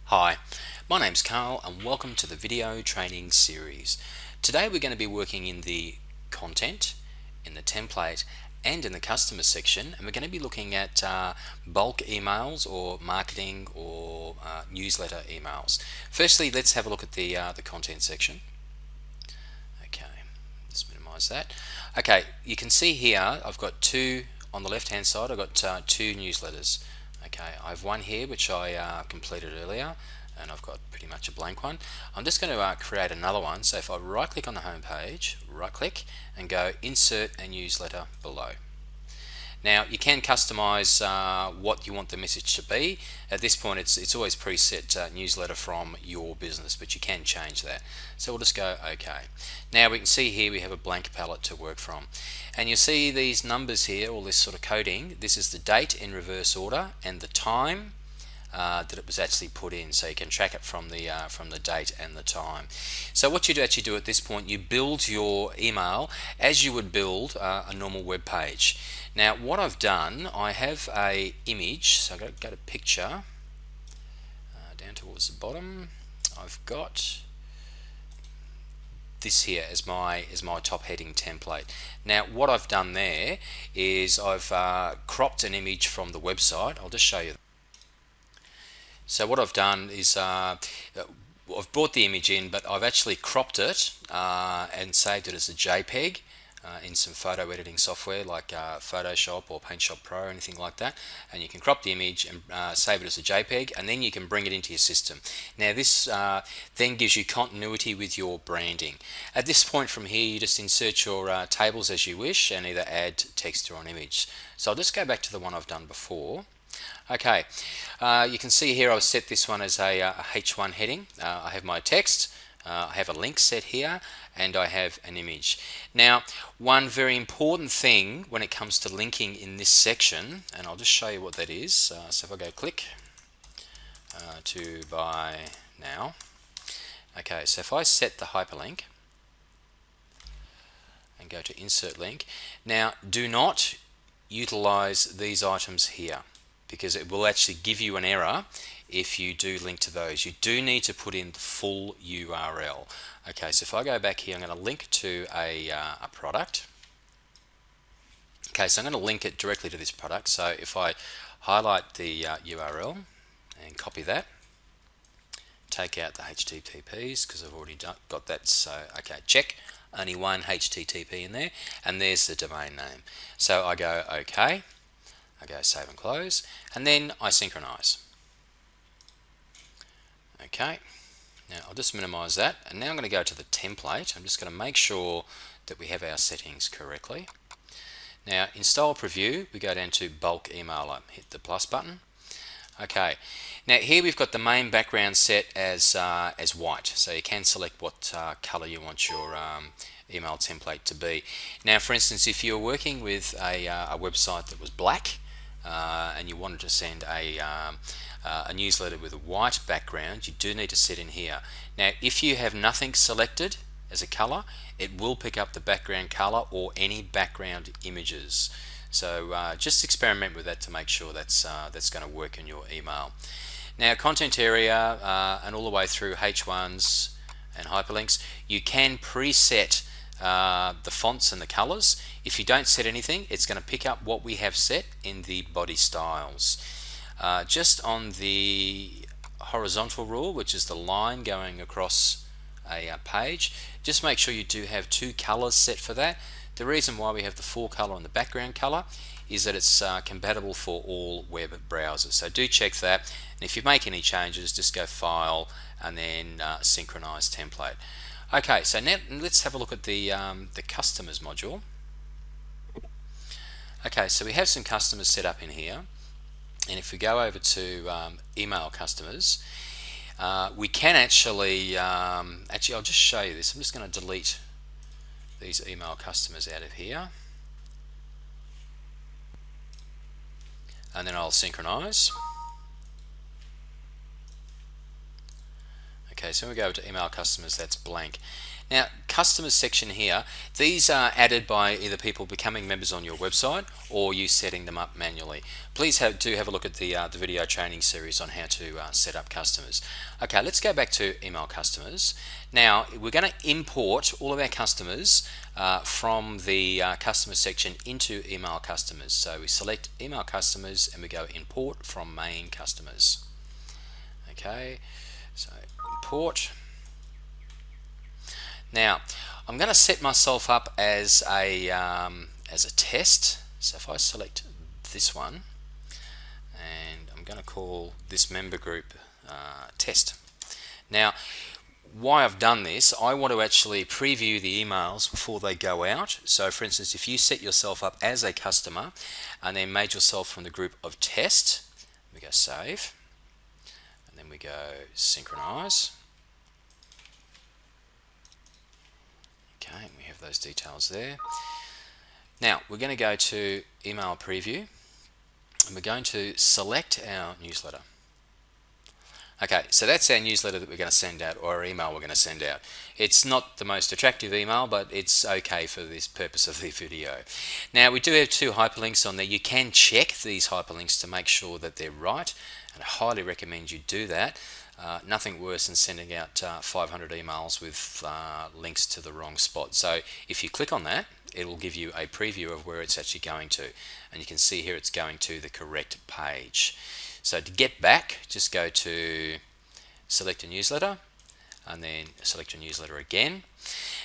Hi, my name's Carl and welcome to the video training series. Today we're going to be working in the content, in the template and in the customer section, and we're going to be looking at bulk emails or marketing or newsletter emails. Firstly, let's have a look at the content section. Okay, let's minimize that. Okay, you can see here I've got two on the left hand side. I've got two newsletters. Okay, I have one here which I completed earlier, and I've got pretty much a blank one. I'm just going to create another one. So if I right click on the home page, right click and go insert a newsletter below. Now you can customize what you want the message to be. At this point it's always preset newsletter from your business, but you can change that. So we'll just go OK. Now we can see here we have a blank palette to work from. And you see these numbers here, all this sort of coding. This is the date in reverse order and the time that it was actually put in, so you can track it from the date and the time. So what you actually do at this point, you build your email as you would build a normal web page. Now what I've done, I have a image, so I've got to go to picture, down towards the bottom. I've got this here as my top heading template. Now what I've done there is I've cropped an image from the website. I'll just show you. So what I've done is I've brought the image in, but I've actually cropped it and saved it as a JPEG in some photo editing software like Photoshop or PaintShop Pro or anything like that. And you can crop the image and save it as a JPEG, and then you can bring it into your system. Now this then gives you continuity with your branding. At this point from here, you just insert your tables as you wish and either add text or an image. So I'll just go back to the one I've done before. Okay, you can see here I've set this one as a H1 heading. I have my text, I have a link set here, and I have an image. Now, one very important thing when it comes to linking in this section, and I'll just show you what that is. So if I go click to buy now. Okay, so if I set the hyperlink and go to insert link, now do not utilize these items here, because it will actually give you an error if you do link to those. You do need to put in the full URL. Okay, so if I go back here, I'm going to link to a product. Okay, so I'm going to link it directly to this product. So if I highlight the URL and copy that, take out the HTTPs because I've already got that. So okay, check, only one HTTP in there, and there's the domain name. So I go OK. I go save and close, and then I synchronize. Okay, now I'll just minimize that, and now I'm going to go to the template. I'm just going to make sure that we have our settings correctly. Now in style preview, we go down to bulk emailer, hit the plus button. Okay, now here we've got the main background set as white, so you can select what color you want your email template to be. Now for instance, if you're working with a website that was black, and you wanted to send a newsletter with a white background, you do need to set in here. Now if you have nothing selected as a color, it will pick up the background color or any background images. So just experiment with that to make sure that's going to work in your email. Now content area and all the way through H1s and hyperlinks, you can preset the fonts and the colors. If you don't set anything, it's going to pick up what we have set in the body styles. Just on the horizontal rule, which is the line going across a page, just make sure you do have two colors set for that. The reason why we have the full color and the background color is that it's compatible for all web browsers. So do check that, and if you make any changes, just go File and then Synchronize Template. Okay, so now let's have a look at the customers module. Okay, so we have some customers set up in here, and if we go over to email customers, we can actually I'll just show you this. I'm just going to delete these email customers out of here, and then I'll synchronize. Okay, so when we go to email customers, that's blank. Now, customers section here, these are added by either people becoming members on your website or you setting them up manually. Please do have a look at the video training series on how to set up customers. Okay, let's go back to email customers. Now, we're going to import all of our customers from the customer section into email customers. So we select email customers and we go import from main customers. Okay, so import. Now, I'm going to set myself up as a test. So if I select this one, and I'm going to call this member group test. Now, why I've done this, I want to actually preview the emails before they go out. So for instance, if you set yourself up as a customer and then made yourself from the group of test, we go save, and then we go synchronize. Okay, we have those details there. Now we're going to go to email preview and we're going to select our newsletter. Okay, so that's our newsletter that we're going to send out, or our email we're going to send out. It's not the most attractive email, but it's okay for this purpose of the video. Now we do have 2 hyperlinks on there. You can check these hyperlinks to make sure that they're right, and I highly recommend you do that. Nothing worse than sending out 500 emails with links to the wrong spot. So if you click on that, it will give you a preview of where it's actually going to, and you can see here it's going to the correct page. So to get back, just go to select a newsletter and then select your newsletter again.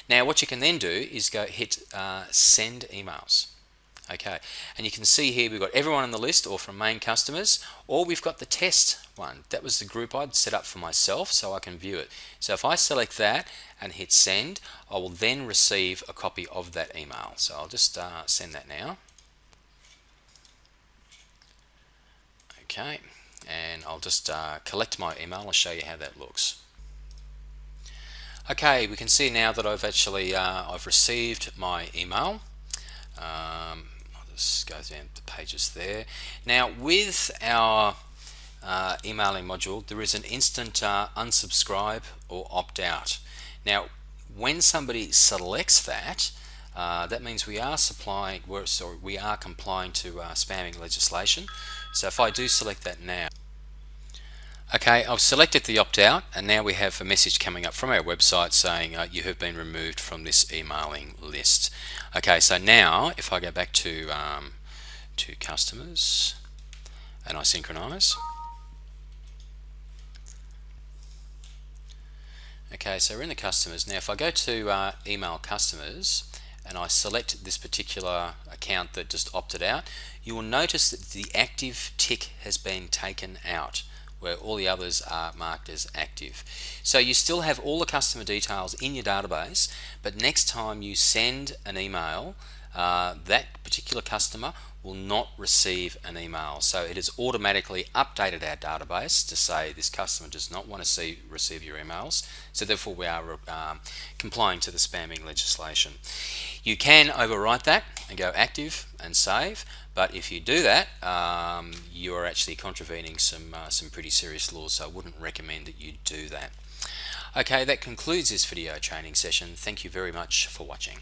Now what you can then do is go hit send emails. Okay, and you can see here we've got everyone on the list, or from main customers, or we've got the test one. That was the group I'd set up for myself so I can view it. So if I select that and hit send, I will then receive a copy of that email. So I'll just send that now. Okay, and I'll just collect my email and show you how that looks. Okay, we can see now that I've actually I've received my email. I'll just go down the pages there. Now with our emailing module, there is an instant unsubscribe or opt out. Now when somebody selects that, that means we are complying to spamming legislation. So if I do select that now, okay, I've selected the opt-out, and now we have a message coming up from our website saying you have been removed from this emailing list. Okay, so now if I go back to customers and I synchronize. Okay, so we're in the customers. Now if I go to email customers and I select this particular account that just opted out, you will notice that the active tick has been taken out, where all the others are marked as active. So you still have all the customer details in your database, but next time you send an email, that particular customer will not receive an email. So it has automatically updated our database to say this customer does not want to receive your emails, so therefore we are complying to the spamming legislation. You can overwrite that and go active and save, but if you do that, you are actually contravening some pretty serious laws, so I wouldn't recommend that you do that. Okay, that concludes this video training session. Thank you very much for watching.